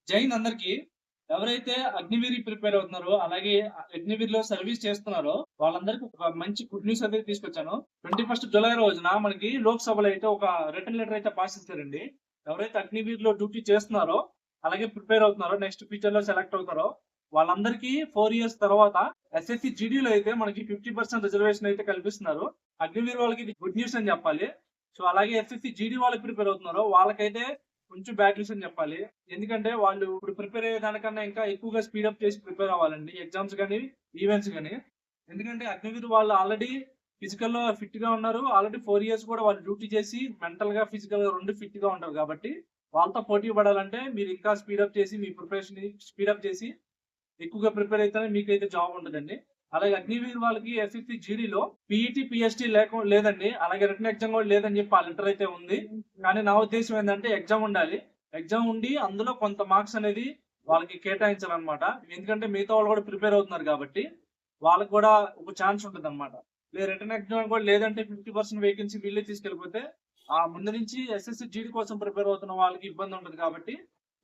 జైన్ అందరికి ఎవరైతే అగ్నివీర్ ప్రిపేర్ అవుతున్నారో, అలాగే అగ్నివీర్‌లో సర్వీస్ చేస్తున్నారో వాళ్ళందరికి ఒక మంచి గుడ్ న్యూస్ అయితే తీసుకొచ్చాను. 21 జులై రోజున మనకి లోక్‌సభలో అయితే ఒక రిటర్న్ లెటర్ అయితే పాస్ చేశారండి. ఎవరైతే అగ్నివీర్‌లో డ్యూటీ చేస్తున్నారో, అలాగే ప్రిపేర్ అవుతున్నారో, నెక్స్ట్ ఫ్యూచర్‌లో సెలెక్ట్ అవుతారో వాళ్ళందరికీ 4 ఇయర్స్ తర్వాత ఎస్ఎస్‌సి జీడీలో అయితే మనకి 50% రిజర్వేషన్ అయితే కల్పిస్తున్నారు. అగ్నివీర్ వాళ్ళకి ఇది గుడ్ న్యూస్ అని చెప్పాలి. సో అలాగే ఎస్ఎస్‌సి జీడీ వాళ్ళకి ప్రిపేర్ అవుతున్నారో వాళ్ళకైతే కొంచెం బ్యాడ్ న్యూస్ అని చెప్పాలి. ఎందుకంటే వాళ్ళు ఇప్పుడు ప్రిపేర్ అయ్యే దానికన్నా ఇంకా ఎక్కువగా స్పీడప్ చేసి ప్రిపేర్ అవ్వాలండి. ఎగ్జామ్స్ గాని, ఈవెంట్స్ గాని. ఎందుకంటే అగ్నివీర్ వాళ్ళు ఆల్రెడీ ఫిజికల్‌లో ఫిట్‌గా ఉన్నారు. ఆల్రెడీ 4 ఇయర్స్ కూడా వాళ్ళు డ్యూటీ చేసి మెంటల్‌గా, ఫిజికల్‌గా 2 ఫిట్‌గా ఉంటారు కాబట్టి వాళ్ళతో పోటీ పడాలంటే మీరు ఇంకా స్పీడప్ చేసి మీ ప్రిపరేషన్‌ని స్పీడప్ చేసి ఎక్కువగా ప్రిపేర్ అయితేనే మీకైతే జాబ్ ఉంటదండి. అలాగే అగ్నివీర్ వాళ్ళకి ఎస్ఎస్‌సి జీడీలో పీఈటీ, పీఎస్టీ లేదండి. అలాగే రిటన్ ఎగ్జామ్ కూడా లేదని చెప్పి ఆ లెటర్ అయితే ఉంది. కానీ నా ఉద్దేశ్యం ఏందంటే ఎగ్జామ్ ఉండాలి. ఎగ్జామ్ ఉండి అందులో కొంత మార్క్స్ అనేది వాళ్ళకి కేటాయించాలన్నమాట. ఎందుకంటే మిగతా వాళ్ళు కూడా ప్రిపేర్ అవుతున్నారు కాబట్టి వాళ్ళకి కూడా ఒక ఛాన్స్ ఉంటదన్నమాట. రిటన్ ఎగ్జామ్ కూడా లేదంటే 50% వేకెన్సీ వీళ్ళే తీసుకెళ్ళిపోతే ఆ ముందు నుంచి ఎస్ఎస్‌సి జీడీ కోసం ప్రిపేర్ అవుతున్న వాళ్ళకి ఇబ్బంది ఉంటది కాబట్టి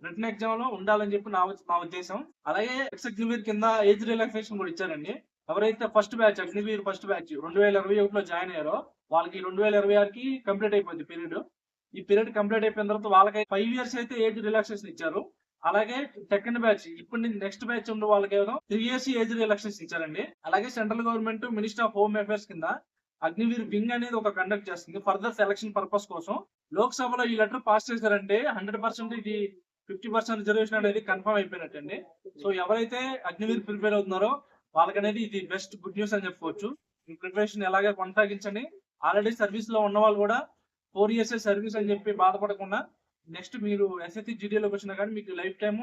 రిటన్ ఎగ్జామ్ లో ఉండాలని చెప్పి నా ఉద్దేశం. అలాగే ఎక్స్ అగ్నివీర్ కింద ఏజ్ రిలాక్సేషన్ కూడా ఇచ్చారండి. ఎవరైతే first batch Agniveer first batch 2021లో జాయిన్ అయ్యారో వాళ్ళకి 2026కి కంప్లీట్ అయిపోద్ది పీరియడ్. ఈ పీరియడ్ కంప్లీట్ అయిపోయిన తర్వాత వాళ్ళకి 5 ఇయర్స్ అయితే ఏజ్ రిలాక్సేషన్ ఇచ్చారు. అలాగే సెకండ్ బ్యాచ్ ఇప్పుడు నుంచి నెక్స్ట్ బ్యాచ్ ఉన్న వాళ్ళకి ఏమో 3 ఇయర్స్ ఏజ్ రిలాక్సేషన్ ఇచ్చారండి. అలాగే central government minister of home affairs కింద అగ్నివీర్ వింగ్ అనేది ఒక కండక్ట్ చేస్తుంది ఫర్దర్ సెలక్షన్ పర్పస్ కోసం. లోక్సభలో ఈ లెటర్ పాస్ చేశారంటే 100% ఇది 50% రిజర్వేషన్ అనేది కన్ఫర్మ్ అయిపోయినట్టండి. సో ఎవరైతే అగ్నివీర్ ప్రిపేర్ అవుతున్నారో వాళ్ళకనేది ఇది బెస్ట్ గుడ్ న్యూస్ అని చెప్పుకోవచ్చు. ఈ ప్రిపరేషన్ ఎలాగే కొనసాగించండి. ఆల్రెడీ సర్వీస్ లో ఉన్న వాళ్ళు కూడా 4 ఇయర్స్ సర్వీస్ అని చెప్పి బాధపడకుండా నెక్స్ట్ మీరు ఎస్ఎస్సి జీడీలోకి వచ్చినా కానీ మీకు లైఫ్ టైమ్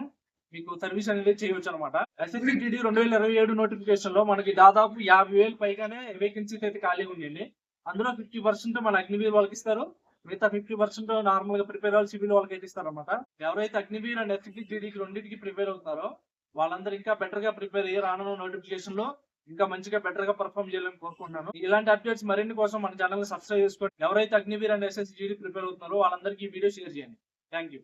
మీకు సర్వీస్ అనేది చేయవచ్చు అనమాట. ఎస్ఎస్సి జీడీ 2027 నోటిఫికేషన్ లో మనకి దాదాపు 50,000 పైగానే వేకెన్సీస్ అయితే ఖాళీగా ఉండండి. అందులో 50% మన అగ్నివీర్ వాళ్ళకి ఇస్తారు. మిగతా 50% నార్మల్ గా ప్రిపేర్ అవ్వాలి సివిల్ వాళ్ళకి అయితే ఇస్తారు అనమాట. ఎవరైతే అగ్నివీర్ అండ్ ఎస్ఎస్సి జీడీకి రెండింటికి ప్రిపేర్ అవుతున్నారో వాళ్ళందరూ ఇంకా బెటర్ గా ప్రిపేర్ అయ్యి రానున్న నోటిఫికేషన్ లో ఇంకా మంచిగా బెటర్ గా పర్ఫామ్ చేయాలని కోరుకుంటున్నాను. ఇలాంటి అప్డేట్స్ మరిన్ని కోసం మన ఛానల్ సబ్స్క్రైబ్ చేసుకోండి. ఎవరైతే Agniveer and SSC GD prepare అవుతున్నారో వాళ్ళందరికీ ఈ వీడియో షేర్ చేయండి. Thank you.